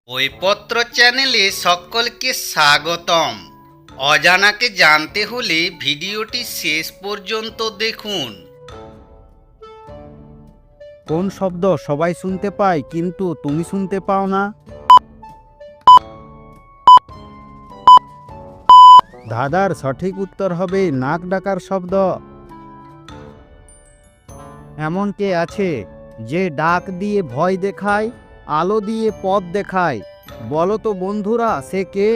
বইপত্র চ্যানেলে সকলকে স্বাগতম। অজানাকে জানতে হলে ভিডিওটি শেষ পর্যন্ত দেখুন। কোন শব্দ সবাই শুনতে পায় কিন্তু তুমি শুনতে পাও না? ধাঁধার সঠিক উত্তর হবে নাক ডাকার শব্দ। এমন কে আছে যে ডাক দিয়ে ভয় দেখায়, আলো দিয়ে পথ দেখায়? বলো তো বন্ধুরা, সে কে?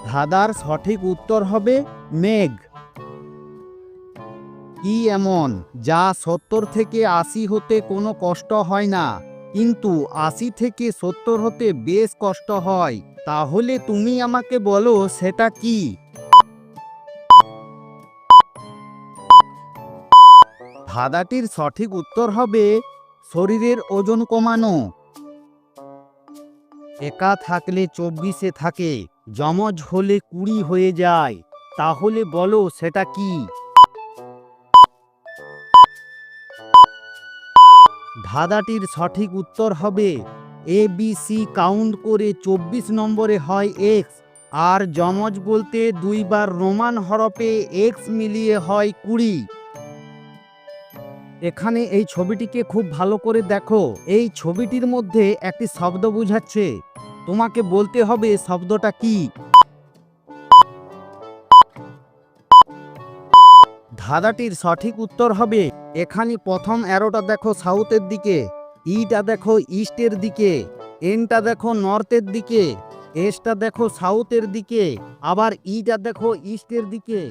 ধাঁধার সঠিক উত্তর হবে মেঘ। কি এমন যা 70 থেকে 80 হতে কোনো কষ্ট হয় না, কিন্তু 80 থেকে 70 হতে বেশ কষ্ট হয়? তাহলে তুমি আমাকে বলো সেটা কি? ধাঁধাটির সঠিক উত্তর হবে শরীরের ওজন কমানো। একা থাকলে 24-এ থাকে, যমজ হলে 20 হয়ে যায়। তাহলে বলো সেটা কি? ধাঁধাটির সঠিক উত্তর হবে ABC কাউন্ট করে 24 নম্বরে হয় এক্স, আর যমজ বলতে দুইবার রোমান হরফে এক্স মিলিয়ে হয় 20। এখানে এই ছবিটিকে খুব ভালো করে দেখো। এই ছবিটির মধ্যে একটি শব্দ বোঝাচ্ছে, তোমাকে বলতে হবে শব্দটা কি। ধাঁধাটির সঠিক উত্তর হবে, এখানে প্রথম অ্যারোটা দেখো সাউথের দিকে, ইটা দেখো ইস্টের দিকে, এনটা দেখো নর্থের দিকে, এসটা দেখো সাউথের দিকে, আবার ইটা দেখো ইস্টের দিকে,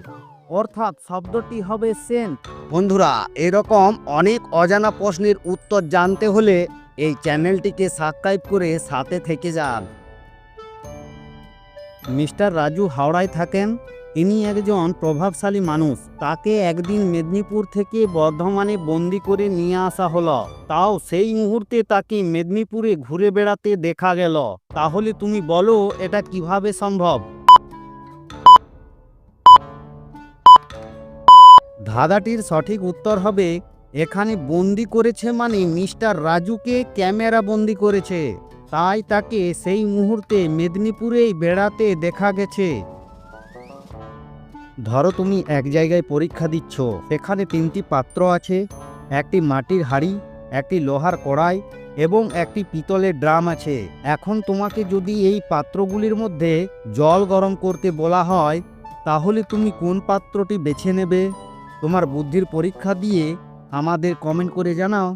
অর্থাৎ শব্দটি হবে সেন্ট। বন্ধুরা, এরকম অনেক অজানা প্রশ্নের উত্তর জানতে হলে এই চ্যানেলটিকে সাবস্ক্রাইব করে সাথে থেকে যান। মিস্টার রাজু হাওড়ায় থাকেন। ইনি একজন প্রভাবশালী মানুষ। তাকে একদিন মেদিনীপুর থেকে বর্ধমানে বন্দি করে নিয়ে আসা হলো। তাও সেই মুহূর্তে তাকে মেদিনীপুরে ঘুরে বেড়াতে দেখা গেল। তাহলে তুমি বলো এটা কিভাবে সম্ভব? ধাঁধাটির সঠিক উত্তর হবে, এখানে বন্দি করেছে মানে মিস্টার রাজুকে ক্যামেরা বন্দি করেছে, তাই তাকে সেই মুহূর্তে মেদিনীপুরেই বেড়াতে দেখা গেছে। ধরো তুমি এক জায়গায় পরীক্ষা দিচ্ছ, সেখানে 3টি পাত্র আছে, একটি মাটির হাঁড়ি, একটি লোহার কড়াই এবং একটি পিতলের ড্রাম আছে। এখন তোমাকে যদি এই পাত্রগুলির মধ্যে জল গরম করতে বলা হয়, তাহলে তুমি কোন পাত্রটি বেছে নেবে? তোমার বুদ্ধির পরীক্ষা দিয়ে আমাদের কমেন্ট করে জানাও।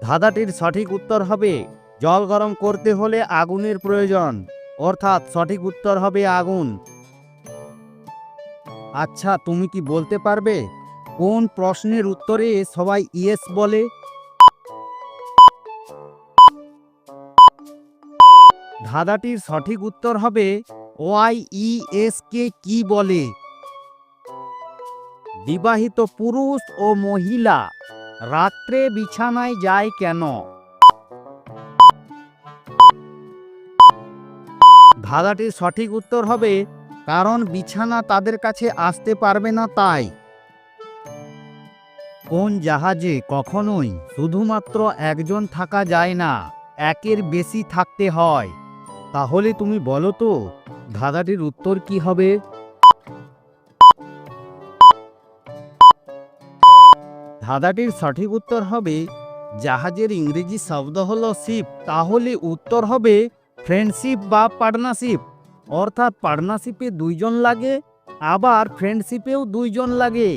ধাঁধাটির সঠিক উত্তর হবে, জল গরম করতে হলে আগুনের প্রয়োজন, অর্থাৎ সঠিক উত্তর হবে আগুন। আচ্ছা, তুমি কি বলতে পারবে কোন প্রশ্নের উত্তরে সবাই ইয়েস বলে? ধাঁধাটির সঠিক উত্তর হবে OIES কে কি বলে? বিবাহিত পুরুষ ও মহিলা রাত্রে বিছানায় যায় কেন? ধাঁধাটির সঠিক উত্তর হবে, কারণ বিছানা তাদের কাছে আসতে পারবে না তাই। কোন জাহাজে কখনোই শুধুমাত্র একজন থাকা যায় না, একের বেশি থাকতে হয়? তাহলে তুমি বলো তো ধাঁধাটির উত্তর কি হবে? ধাঁধাটির সঠিক উত্তর হবে, জাহাজের ইংরেজি শব্দ হলো শিপ, তাহলে উত্তর হবে ফ্রেন্ডশিপ বা পার্টনারশিপ। অর্থাৎ পার্টনারশিপে 2 জন লাগে, আবার ফ্রেন্ডশিপেও 2 জন লাগে।